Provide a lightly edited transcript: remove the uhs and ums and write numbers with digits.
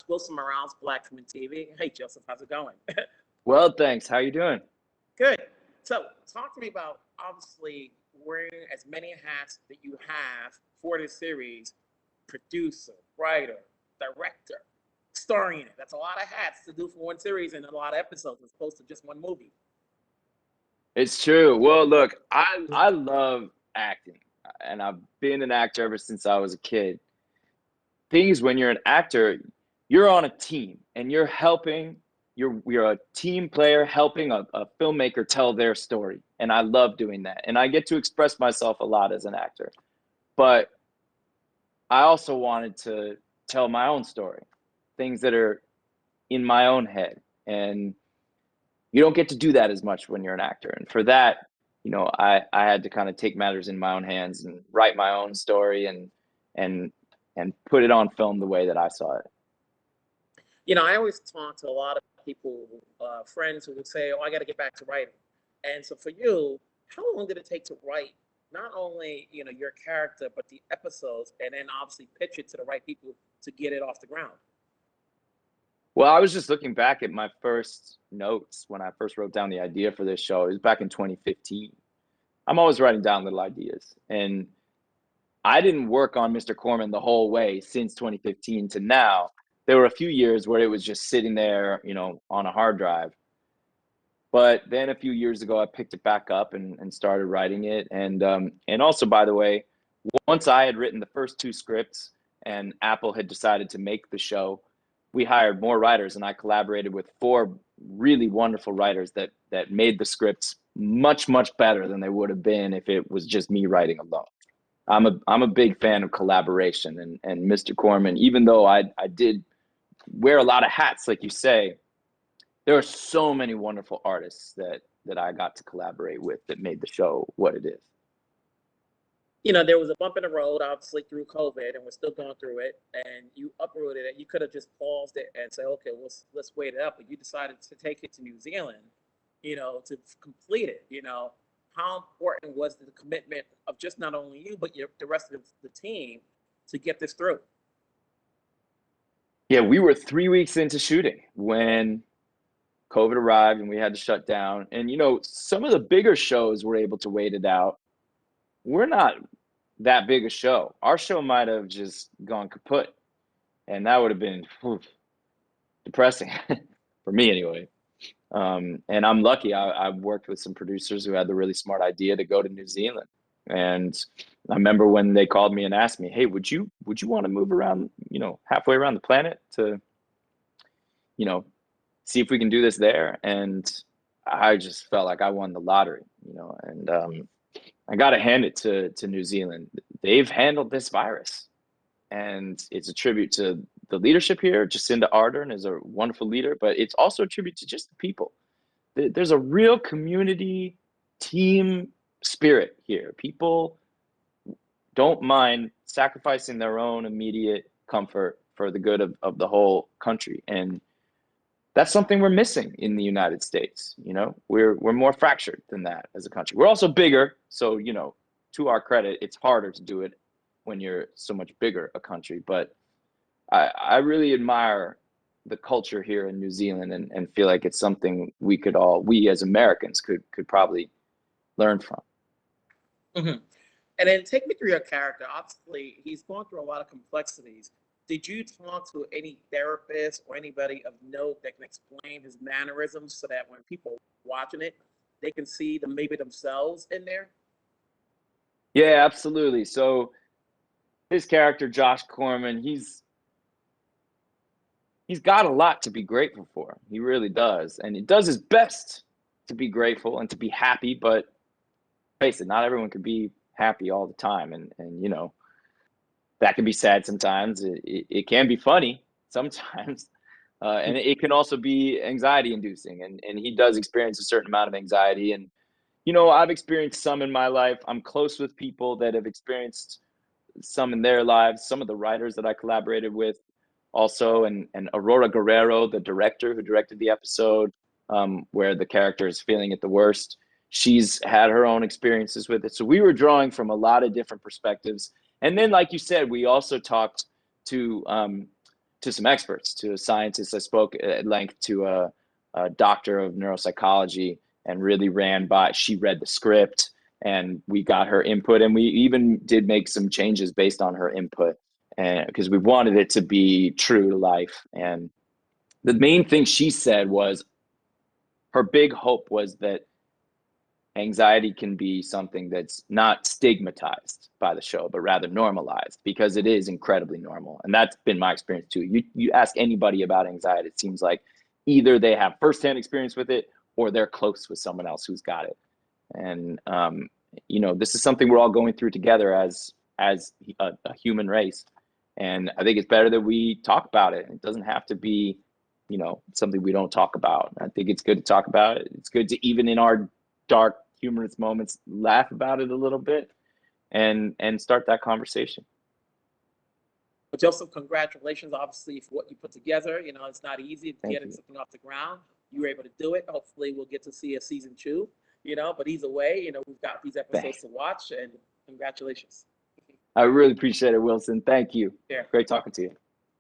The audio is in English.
Wilson Morales, Black Film and TV. Hey, Joseph, how's it going? Well, thanks. How you doing? Good. So, talk to me about obviously wearing as many hats that you have for this series: producer, writer, director, starring in it. That's a lot of hats to do for one series and a lot of episodes as opposed to just one movie. It's true. Well, look, I love acting, and I've been an actor ever since I was a kid. Thing is, when you're an actor, you're on a team, and you're helping. You're a team player helping a filmmaker tell their story, and I love doing that. And I get to express myself a lot as an actor, but I also wanted to tell my own story, things that are in my own head, and you don't get to do that as much when you're an actor. And for that, I had to kind of take matters in my own hands and write my own story and and put it on film the way that I saw it. I always talk to a lot of people, friends who would say, "Oh, I got to get back to writing." And so, for you, how long did it take to write not only your character but the episodes, and then obviously pitch it to the right people to get it off the ground? Well, I was just looking back at my first notes when I first wrote down the idea for this show. It was back in 2015. I'm always writing down little ideas, and I didn't work on Mr. Corman the whole way since 2015 to now. There were a few years where it was just sitting there, on a hard drive. But then a few years ago, I picked it back up and started writing it. And also, by the way, once I had written the first two scripts and Apple had decided to make the show, we hired more writers, and I collaborated with four really wonderful writers that made the scripts much, much better than they would have been if it was just me writing alone. I'm a big fan of collaboration, and Mr. Corman, even though I did wear a lot of hats, like you say, there are so many wonderful artists that I got to collaborate with that made the show what it is. There was a bump in the road, obviously, through COVID, and we're still going through it. And you uprooted it. You could have just paused it and said, "Okay, let's wait it up." But you decided to take it to New Zealand, to complete it. How important was the commitment of just not only you but the rest of the team to get this through? Yeah, we were 3 weeks into shooting when COVID arrived and we had to shut down. And some of the bigger shows were able to wait it out. We're not that big a show. Our show might have just gone kaput, and that would have been depressing for me anyway. And I'm lucky. I've worked with some producers who had the really smart idea to go to New Zealand. And I remember when they called me and asked me, "Hey, would you want to move around, halfway around the planet to, see if we can do this there?" And I just felt like I won the lottery, and I got to hand it to New Zealand. They've handled this virus, and it's a tribute to the leadership here. Jacinda Ardern is a wonderful leader, but it's also a tribute to just the people. There's a real community team spirit here. People don't mind sacrificing their own immediate comfort for the good of the whole country. And that's something we're missing in the United States. We're more fractured than that as a country. We're also bigger. So, to our credit, it's harder to do it when you're so much bigger a country. But I really admire the culture here in New Zealand and feel like it's something we as Americans could probably learn from. Mm-hmm. And then take me through your character. Obviously, he's gone through a lot of complexities. Did you talk to any therapist or anybody of note that can explain his mannerisms so that when people are watching it, they can see maybe themselves in there? Yeah, absolutely. So his character, Josh Corman, he's got a lot to be grateful for. He really does. And he does his best to be grateful and to be happy, but face it, not everyone can be happy all the time. And that can be sad sometimes. It can be funny sometimes. And it can also be anxiety inducing. And he does experience a certain amount of anxiety. And, I've experienced some in my life. I'm close with people that have experienced some in their lives. Some of the writers that I collaborated with also, and Aurora Guerrero, the director who directed the episode, where the character is feeling it the worst. She's had her own experiences with it. So we were drawing from a lot of different perspectives. And then, like you said, we also talked to to some experts, to a scientist. I spoke at length to a doctor of neuropsychology, and really she read the script, and we got her input, and we even did make some changes based on her input, and because we wanted it to be true to life. And the main thing she said was her big hope was that anxiety can be something that's not stigmatized by the show, but rather normalized, because it is incredibly normal. And that's been my experience too. You ask anybody about anxiety, it seems like either they have firsthand experience with it or they're close with someone else who's got it. And, this is something we're all going through together as a human race. And I think it's better that we talk about it. It doesn't have to be, something we don't talk about. I think it's good to talk about it. It's good to, even in our dark, humorous moments, laugh about it a little bit and start that conversation. But Joseph, congratulations, obviously, for what you put together. It's not easy getting something off the ground. You were able to do it. Hopefully, we'll get to see a season 2. But either way, we've got these episodes to watch, and congratulations. I really appreciate it, Wilson. Thank you. Yeah. Great talking to you.